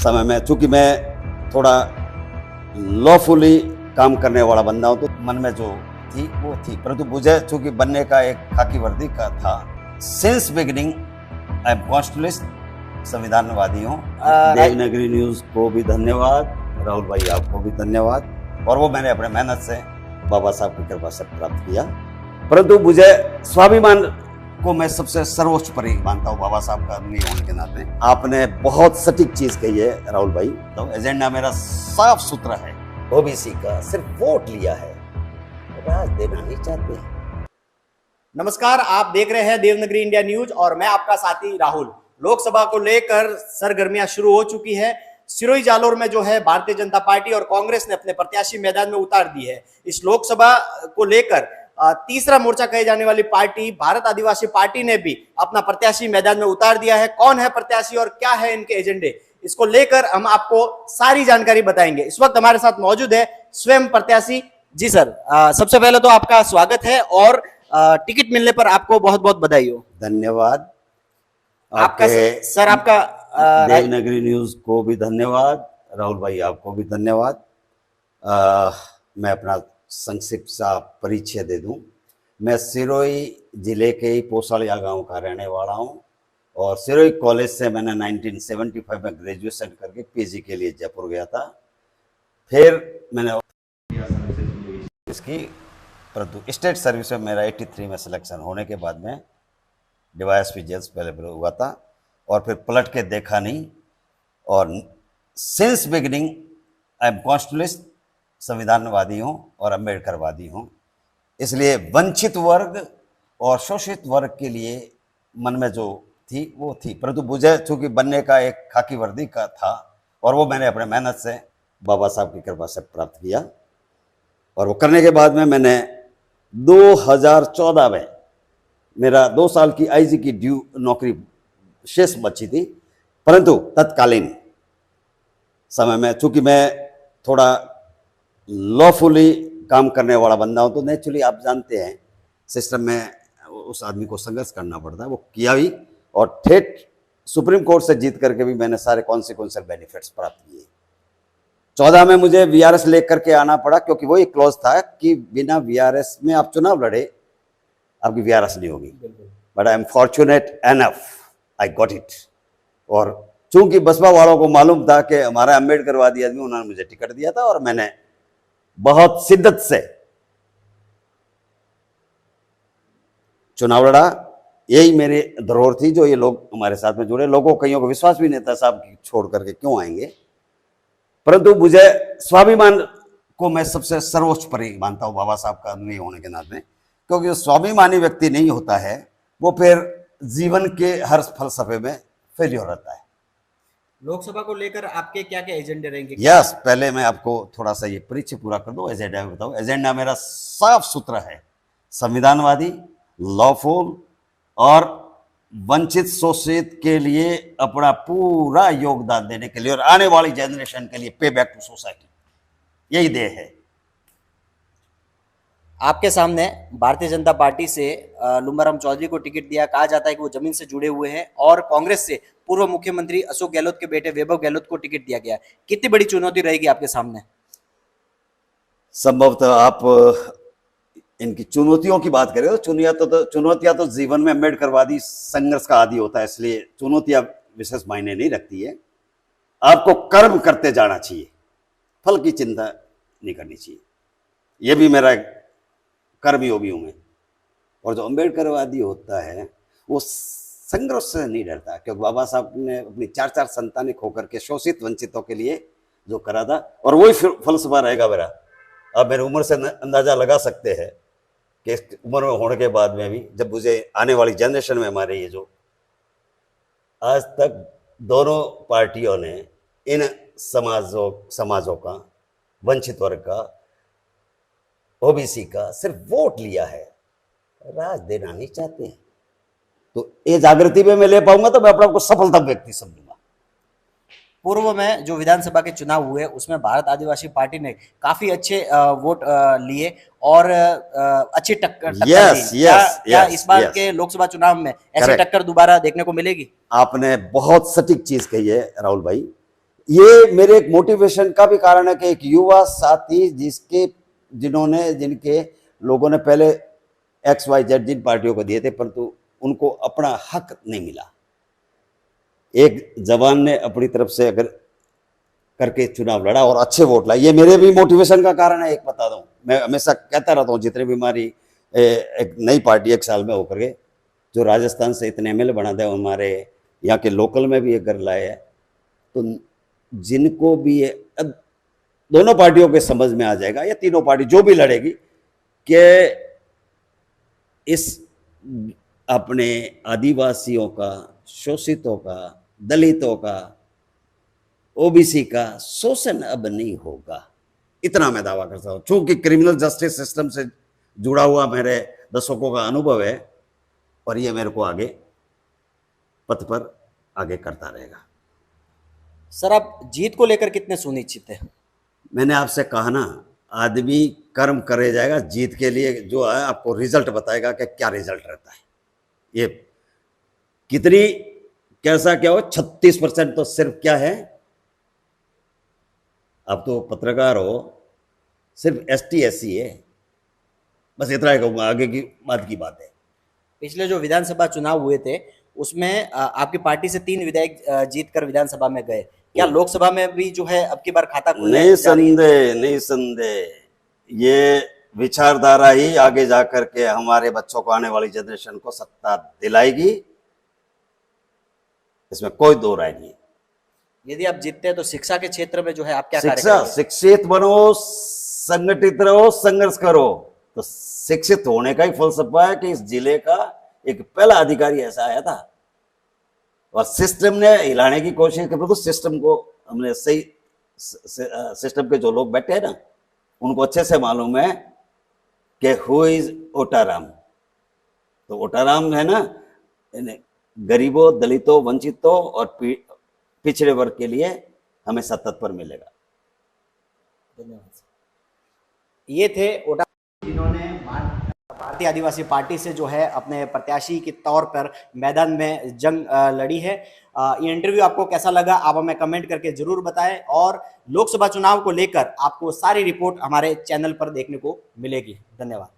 समय में, चूंकि मैं थोड़ा लॉफुली काम करने वाला बंदा हूं, तो मन में जो थी वो थी, परंतु मुझे चूंकि बनने का एक खाकी वर्दी का था। Since beginning I am constitutionalist, संविधानवादी हूँ। देवनागरी न्यूज को भी धन्यवाद, राहुल भाई आपको भी धन्यवाद, और वो मैंने अपने मेहनत से बाबा साहब की कृपा से प्राप्त किया। परंतु मुझे स्वाभिमान को मैं सबसे सर्वोच्च पर ही मानता हूँ, बाबा साहब का आदमी होने के नाते। आपने बहुत सटीक चीज कही है राहुल भाई। तो एजेंडा मेरा साफ सुथरा है, ओबीसी का, सिर्फ वोट लिया है, राज देना नहीं चाहते। नमस्कार, आप देख रहे हैं देवनागरी इंडिया न्यूज और मैं आपका साथी राहुल। लोकसभा को लेकर सरगर्मियां शुरू हो चुकी है। सिरोही जालोर में जो है भारतीय जनता पार्टी और कांग्रेस ने अपने प्रत्याशी मैदान में उतार दी है। इस लोकसभा को लेकर तीसरा मोर्चा कहे जाने वाली पार्टी भारत आदिवासी पार्टी ने भी अपना प्रत्याशी मैदान में उतार दिया है। कौन है प्रत्याशी और क्या है इनके एजेंडे, इसको लेकर हम आपको सारी जानकारी बताएंगे। इस वक्त हमारे साथ मौजूद है स्वयं प्रत्याशी। जी सर, सबसे पहले तो आपका स्वागत है और टिकट मिलने पर आपको बहुत बहुत बधाई हो। धन्यवाद आपका सर, आपका देवनागरी न्यूज को भी धन्यवाद, राहुल भाई आपको भी धन्यवाद। मैं अपना संक्षिप्त सा परिचय दे दूं। मैं सिरोही जिले के ही पोसालिया गांव का रहने वाला हूं और सिरोही कॉलेज से मैंने 1975 में ग्रेजुएशन करके पीजी के लिए जयपुर गया था। फिर मैंने इसकी, परंतु स्टेट सर्विस में मेरा 83 में सिलेक्शन होने के बाद में डीवाईएसपी जेल्स पहले हुआ था और फिर पलट के देखा नहीं। और since beginning I am constitutionalist, संविधानवादी हूँ और अम्बेडकरवादी हूँ। इसलिए वंचित वर्ग और शोषित वर्ग के लिए मन में जो थी वो थी, परंतु मुझे चूंकि बनने का एक खाकी वर्दी का था और वो मैंने अपने मेहनत से बाबा साहब की कृपा से प्राप्त किया। और वो करने के बाद में मैंने 2014 में मेरा 2 साल की आईजी की ड्यू नौकरी शेष बची थी, परंतु तत्कालीन समय में चूंकि मैं थोड़ा लॉफुली काम करने वाला बंदा हूं, तो नेचुरली आप जानते हैं सिस्टम में उस आदमी को संघर्ष करना पड़ता है। वो किया भी और ठेठ सुप्रीम कोर्ट से जीत करके भी मैंने सारे कॉन्सिक्वेंशियल बेनिफिट्स प्राप्त किए। 14 में मुझे वीआरएस लेकर के आना पड़ा, क्योंकि वो एक क्लॉज था कि बिना वीआरएस में आप चुनाव लड़े आपकी वीआरएस नहीं होगी। But I am fortunate enough, I got it. और चूंकि बसपा वालों को मालूम था कि हमारा अम्बेडकरवादी आदमी, उन्होंने मुझे टिकट दिया था और मैंने बहुत शिद्दत से चुनाव लड़ा। यही मेरी धरोहर थी जो ये लोग हमारे साथ में जुड़े। लोगों कईयों को विश्वास भी नहीं था साहब छोड़ करके क्यों आएंगे, परंतु मुझे स्वाभिमान को मैं सबसे सर्वोच्च पर ही मानता हूं, बाबा साहब का आदमी होने के नाते। क्योंकि जो स्वाभिमानी व्यक्ति नहीं होता है वो फिर जीवन के हर फलसफे में फेलियर रहता है। लोकसभा को लेकर आपके क्या क्या एजेंडे रहेंगे? यस, पहले मैं आपको थोड़ा सा ये परिचय पूरा कर दूं, एजेंडा बताऊं। एजेंडा मेरा साफ सुथरा है, संविधानवादी, लॉफुल और वंचित शोषित के लिए अपना पूरा योगदान देने के लिए और आने वाली जनरेशन के लिए पे बैक टू सोसाइटी, यही ध्येय है। आपके सामने भारतीय जनता पार्टी से लुम्बाराम चौधरी को टिकट दिया। कहा जाता है कि वो जमीन से जुड़े हुए हैं और कांग्रेस से पूर्व मुख्यमंत्री अशोक गहलोत के बेटे वैभव गहलोत को टिकट दिया गया। कितनी बड़ी चुनौती रहेगी आपके सामने? संभवतः आप इनकी चुनौतियों की बात करें तो चुनौतियां तो जीवन में अम्बेडकरवादी संघर्ष का आदि होता है, इसलिए चुनौतियां विशेष मायने नहीं रखती है। आपको कर्म करते जाना चाहिए, फल की चिंता नहीं करनी चाहिए। यह भी मेरा कर्मयोगी हूं मैं। और जो अम्बेडकरवादी होता है वो संघर्ष से नहीं डरता, क्योंकि बाबा साहब ने अपनी 4 संतानें खोकर के शोषित वंचितों के लिए जो करा था, और वही फलसफा रहेगा मेरा। आप मेरी उम्र से अंदाजा लगा सकते हैं कि इस उम्र में होने के बाद में भी, जब मुझे आने वाली जनरेशन में हमारे ये जो आज तक दोनों पार्टियों ने इन समाजों का, वंचित वर्ग का, ओबीसी का सिर्फ वोट लिया है, राज देना नहीं चाहते हैं। तो ये जागृति पे मैं ले पाऊंगा तो मैं अपने आप को सफलता व्यक्ति समझूंगा। पूर्व में जो विधानसभा के चुनाव हुए उसमें भारत आदिवासी पार्टी ने काफी अच्छे वोट लिए और अच्छी टक्कर दी। क्या इस बार के लोकसभा चुनाव में ऐसी टक्कर दोबारा देखने को मिलेगी? आपने बहुत सटीक चीज कही है राहुल भाई। ये मेरे एक मोटिवेशन का भी कारण है कि एक युवा साथी जिनके लोगों ने पहले XYZ जिन पार्टियों को दिए थे, परंतु उनको अपना हक नहीं मिला। एक जवान ने अपनी तरफ से अगर करके चुनाव लड़ा और अच्छे वोट लाए, ये मेरे भी मोटिवेशन का कारण है। एक बता दूं, मैं हमेशा कहता रहता हूँ, जितने भी हमारी एक नई पार्टी 1 साल में होकर के जो राजस्थान से इतने MLA बना दे, हमारे यहाँ के लोकल में भी एक घर लाए है, तो जिनको भी ये अब दोनों पार्टियों के समझ में आ जाएगा, या तीनों पार्टी जो भी लड़ेगी, कि इस अपने आदिवासियों का, शोषितों का, दलितों का, OBC का शोषण अब नहीं होगा। इतना मैं दावा करता हूँ, चूंकि क्रिमिनल जस्टिस सिस्टम से जुड़ा हुआ मेरे दशकों का अनुभव है, और ये मेरे को आगे पथ पर आगे करता रहेगा। सर, आप जीत को लेकर कितने सुनिश्चित हैं? मैंने आपसे कहा ना, आदमी कर्म करे जाएगा, जीत के लिए जो है आपको रिजल्ट बताएगा कि क्या रिजल्ट रहता है। ये कितनी कैसा क्या हो, 36% तो सिर्फ क्या है, आप तो पत्रकार हो, सिर्फ ST SC है, बस इतना ही कहूँगा, आगे की बात की बात है। पिछले जो विधानसभा चुनाव हुए थे उसमें आपकी पार्टी से 3 विधायक जीतकर विधानसभा में गए। क्या लोकसभा में भी जो है अब की बार खाता खुलने जा रही है? नहीं संदेह, ये विचारधारा ही आगे जाकर के हमारे बच्चों को, आने वाली जनरेशन को सत्ता दिलाएगी, इसमें कोई दो राय नहीं। यदि आप जीतते हैं तो शिक्षा के क्षेत्र में जो है आप क्या शिक्षित बनो, संगठित रहो, संघर्ष करो। तो शिक्षित होने का ही फलसफा है कि इस जिले का एक पहला अधिकारी ऐसा आया था, और सिस्टम ने हिलाने की कोशिश की, तो सिस्टम को हमने सही, सिस्टम के जो लोग बैठे हैं ना, उनको अच्छे से मालूम है कि हु इज ओटाराम। तो ओटाराम है ना, गरीबों, दलितों, वंचितों और पिछड़े वर्ग के लिए हमेशा तत्पर मिलेगा। धन्यवाद। ये थे ओटा, जिन्होंने भारतीय आदिवासी पार्टी से जो है अपने प्रत्याशी के तौर पर मैदान में जंग लड़ी है। ये इंटरव्यू आपको कैसा लगा आप हमें कमेंट करके जरूर बताएं, और लोकसभा चुनाव को लेकर आपको सारी रिपोर्ट हमारे चैनल पर देखने को मिलेगी। धन्यवाद।